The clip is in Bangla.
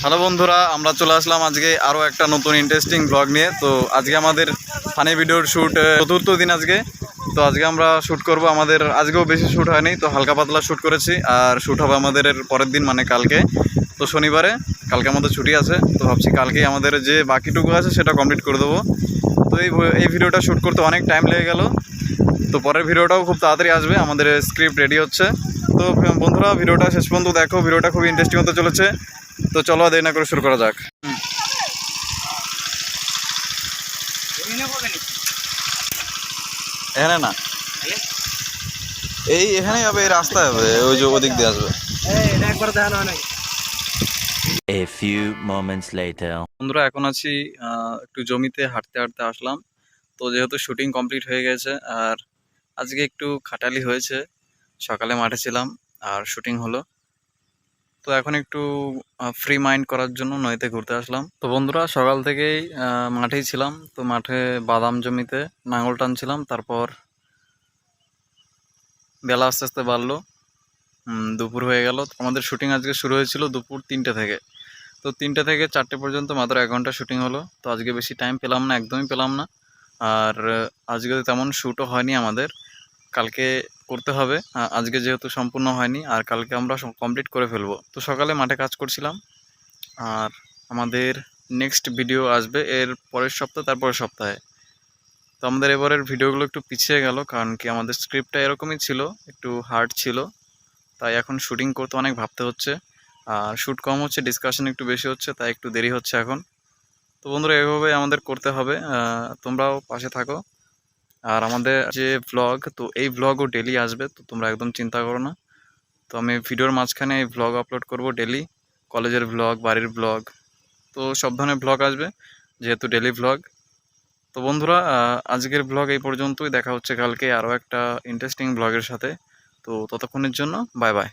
হ্যালো বন্ধুরা, আমরা চলে আসলাম আজকে আরও একটা নতুন ইন্টারেস্টিং ব্লগ নিয়ে। তো আজকে আমাদের ফানি ভিডিওর শ্যুট চতুর্থ দিন আজকে। তো আজকে আমরা শ্যুট করব, আমাদের আজকেও বেশি শ্যুট হয়নি, তো হালকা পাতলা শ্যুট করেছি। আর শ্যুট হবে আমাদের পরের দিন, মানে কালকে। তো শনিবারে, কালকে আমাদের ছুটি আছে। তো ভাবছি কালকেই আমাদের যে বাকিটুকু আছে সেটা কমপ্লিট করে দেবো। তো এই ভিডিওটা শ্যুট করতে অনেক টাইম লেগে গেল। তো পরের ভিডিওটাও খুব তাড়াতাড়ি আসবে, আমাদের স্ক্রিপ্ট রেডি হচ্ছে। তো বন্ধুরা, ভিডিওটা শেষ পর্যন্ত দেখো, ভিডিওটা খুবই ইন্টারেস্টিং হতে চলেছে। তো চলো দেরি না করে শুরু করা যাক। এখানে না, এখানেই হবে, এই রাস্তায় হবে, ওই যে ওদিক দিয়ে আসবে। A few moments later. বন্ধুরা, এখন আছি একটু জমিতে হাঁটতে হাঁটতে আসলাম। তো যেহেতু শুটিং কমপ্লিট হয়ে গেছে, আর আজকে একটু খাটালি হয়েছে। সকালে মাঠে ছিলাম আর শুটিং হলো। তো এখন একটু ফ্রি মাইন্ড করার জন্য নদীতে ঘুরতে আসলাম। তো বন্ধুরা, সকাল থেকেই মাঠেই ছিলাম। তো মাঠে বাদাম জমিতে নাঙল টানছিলাম। তারপর বেলা আস্তে আস্তে বাড়লো, দুপুর হয়ে গেল। আমাদের শুটিং আজকে শুরু হয়েছিল দুপুর 3টে থেকে। তো 3টে থেকে 4টে পর্যন্ত মাত্র 1 ঘন্টা শুটিং হলো। তো আজকে বেশি টাইম পেলাম না, একদমই পেলাম না। আর আজকে তেমন শ্যুটও হয়নি আমাদের, কালকে করতে হবে। আজকে যেহেতু সম্পূর্ণ হয়নি, আর কালকে আমরা কমপ্লিট করে ফেলবো। তো সকালে মাঠে কাজ করছিলাম। আর আমাদের নেক্সট ভিডিও আসবে এর পরের সপ্তাহ, তারপরের সপ্তাহে। তো আমাদের এবারের ভিডিওগুলো একটু পিছিয়ে গেল, কারণ কি আমাদের স্ক্রিপ্টটা এরকমই ছিল, একটু হার্ড ছিল। তাই এখন শুটিং করতে অনেক ভাবতে হচ্ছে। আর শ্যুট কম হচ্ছে, ডিসকাশন একটু বেশি হচ্ছে, তাই একটু দেরি হচ্ছে এখন। তো বন্ধুরা, এভাবে আমাদের করতে হবে, তোমরাও পাশে থাকো। আর আমাদের যে ভ্লগ, তো এই ভ্লগও ডেলি আসবে, তো তোমরা একদম চিন্তা করো না। তো আমি ভিডিওর মাঝখানে এই ভ্লগ আপলোড করব ডেলি, কলেজের ভ্লগ, বাড়ির ভ্লগ, তো সব ধরনের ভ্লগ আসবে, যেহেতু ডেলি ভ্লগ। তো বন্ধুরা, আজকের ভ্লগ এই পর্যন্তই। দেখা হচ্ছে কালকে আরও একটা ইন্টারেস্টিং ভ্লগের সাথে। তো ততক্ষণের জন্য বাই বাই।